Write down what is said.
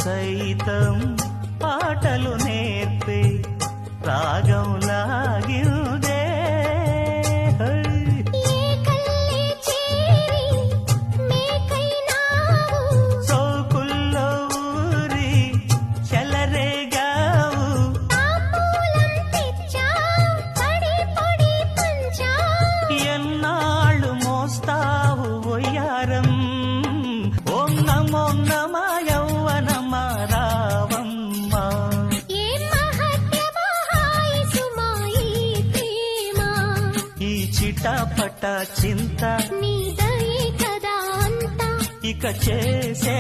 సైతం పాటలు నేర్పే రాగం లాగిందే సోకుల్లో ఊరి చెలరేగావు ఎన్నాళ్ళు మోస్తావు ఒయ్యారం ఓం నమో నమ యౌవనమ రావమ్మ ఈ చిటపట చింత నీదయే కదా అంతా ఇక చేసే